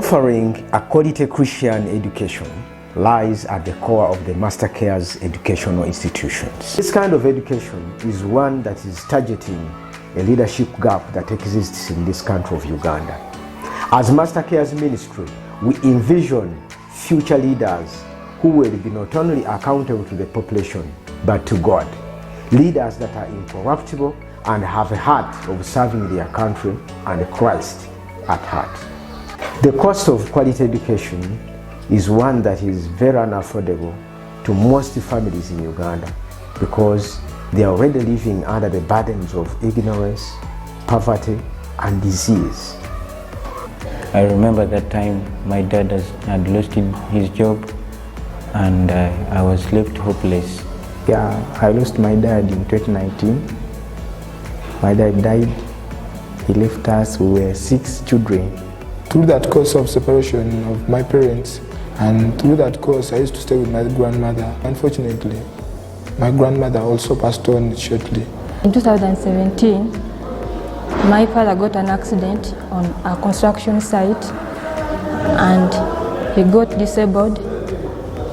Offering a quality Christian education lies at the core of the Master Care's educational institutions. This kind of education is one that is targeting a leadership gap that exists in this country of Uganda. As Master Care's ministry, we envision future leaders who will be not only accountable to the population, but to God. Leaders that are incorruptible and have a heart of serving their country and Christ at heart. The cost of quality education is one that is very unaffordable to most families in Uganda because they are already living under the burdens of ignorance, poverty, and disease. I remember that time my dad had lost his job and I was left hopeless. Yeah, I lost my dad in 2019. My dad died. He left us. We were 6 children. Through that course of separation of my parents, and through that course I used to stay with my grandmother. Unfortunately, my grandmother also passed on shortly. In 2017, my father got an accident on a construction site and he got disabled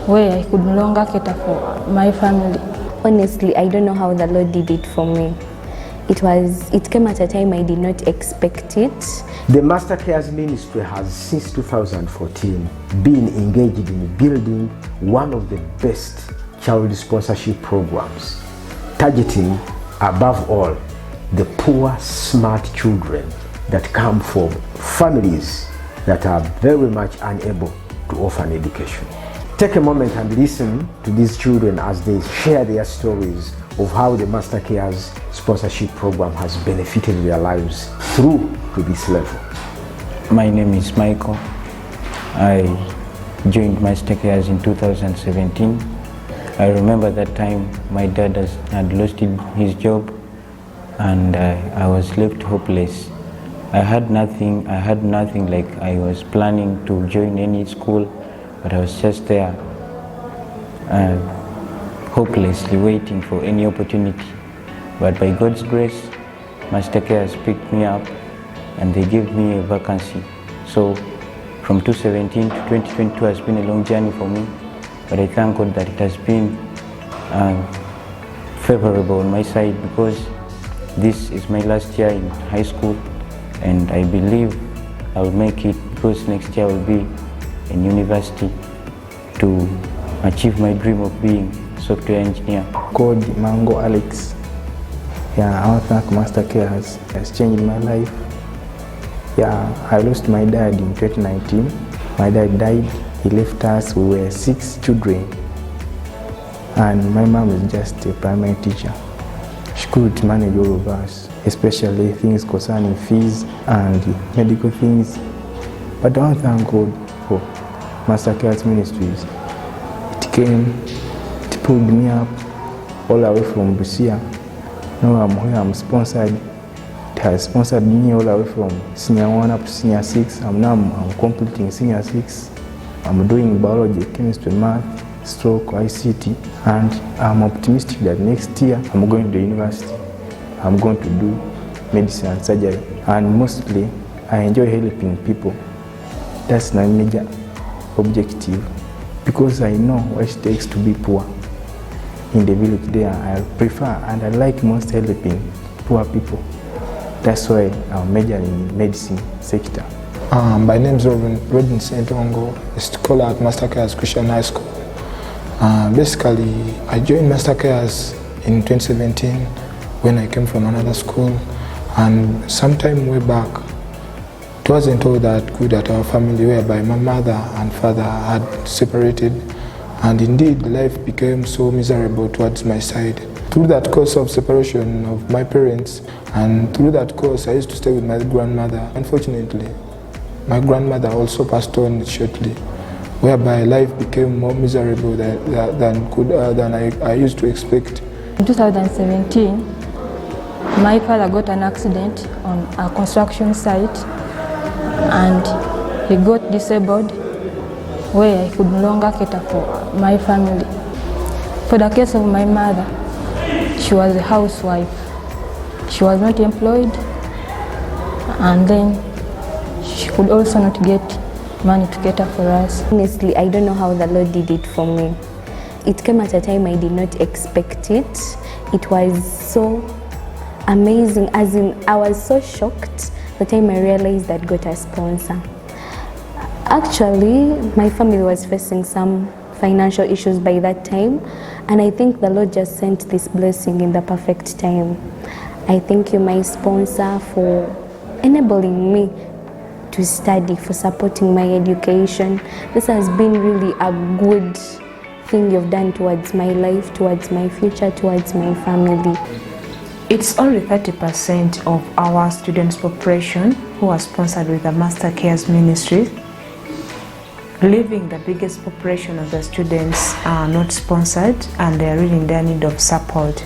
where he could no longer cater for my family. Honestly, I don't know how the Lord did it for me. It came at a time I did not expect it. The Master Care's ministry has since 2014 been engaged in building one of the best child sponsorship programs, targeting above all the poor, smart children that come from families that are very much unable to offer an education. Take a moment and listen to these children as they share their stories of how the Master Care's sponsorship program has benefited their lives through to this level. My name is Michael. I joined Master Care's in 2017. I remember that time my dad had lost his job and I was left hopeless. I had nothing like I was planning to join any school, but I was just there hopelessly waiting for any opportunity. But by God's grace, Master Care has picked me up and they gave me a vacancy. So from 2017 to 2022 has been a long journey for me, but I thank God that it has been favorable on my side because this is my last year in high school and I believe I will make it because next year I will be in university to achieve my dream of being a software engineer. Called Mango Alex. Yeah, I want to thank Master Care has changed my life. Yeah, I lost my dad in 2019. My dad died. He left us. We were 6 children. And my mom is just a primary teacher. She could manage all of us, especially things concerning fees and medical things. But I want to thank God for Master Care's ministries. It came, it pulled me up all the way from Busia. Now I'm here, I'm sponsored. It has sponsored me all the way from senior 1 up to senior 6. I'm completing senior 6. I'm doing biology, chemistry, math, stroke, ICT, and I'm optimistic that next year I'm going to university. I'm going to do medicine and surgery, and mostly I enjoy helping people. That's my major objective because I know what it takes to be poor. In the village there, I prefer and I like most helping poor people. That's why I'm majoring in medicine sector. My name is Reverend St. Ongo, a scholar at Master Care's Christian High School. Basically, I joined Master Care's in 2017 when I came from another school, and sometime way back, it wasn't all that good at our family, whereby my mother and father had separated, and indeed life became so miserable towards my side. Through that course of separation of my parents, and through that course I used to stay with my grandmother. Unfortunately, my grandmother also passed on shortly, whereby life became more miserable than I used to expect. In 2017, my father got an accident on a construction site and he got disabled where he could no longer cater for my family. For the case of my mother, she was a housewife. She was not employed and then she could also not get money to cater for us. Honestly, I don't know how the Lord did it for me. It came at a time I did not expect it. It was so amazing, as in I was so shocked the time I realized that God got a sponsor. Actually, my family was facing some financial issues by that time, and I think the Lord just sent this blessing in the perfect time. I thank you, my sponsor, for enabling me to study, for supporting my education. This has been really a good thing you've done towards my life, towards my future, towards my family. It's only 30% of our students' population who are sponsored with the Master Cares Ministry, leaving the biggest population of the students are not sponsored and they are really in their need of support.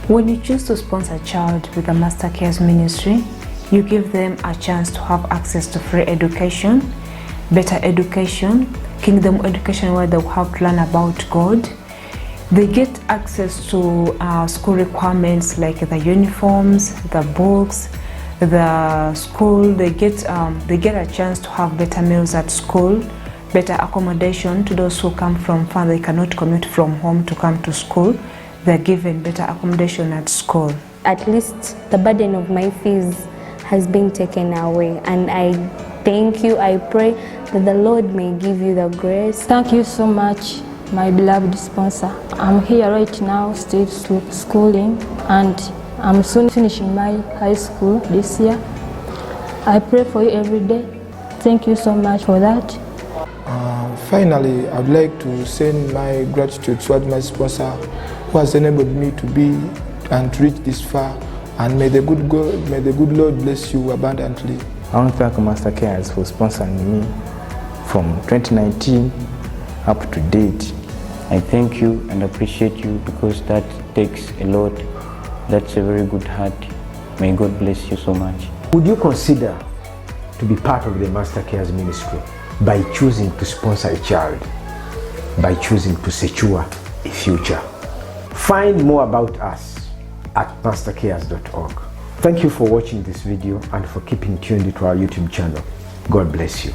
When you choose to sponsor a child with the Master Cares Ministry, you give them a chance to have access to free education, better education, kingdom education where they will have to learn about God. They get access to school requirements like the uniforms, the books, the school. They get a chance to have better meals at school, better accommodation to those who come from far. They cannot commute from home to come to school. They're given better accommodation at school. At least the burden of my fees has been taken away, and I thank you. I pray that the Lord may give you the grace. Thank you so much, my beloved sponsor. I'm here right now still schooling, and I'm soon finishing my high school this year. I pray for you every day. Thank you so much for that. Finally, I'd like to send my gratitude towards my sponsor who has enabled me to be and to reach this far, and may the good Lord bless you abundantly. I want to thank Master Cares for sponsoring me from 2019 up to date. I thank you and appreciate you because that takes a lot. That's a very good heart. May God bless you so much. Would you consider to be part of the Master Cares Ministry by choosing to sponsor a child, by choosing to secure a future? Find more about us at mastercares.org. Thank you for watching this video and for keeping tuned to our YouTube channel. God bless you.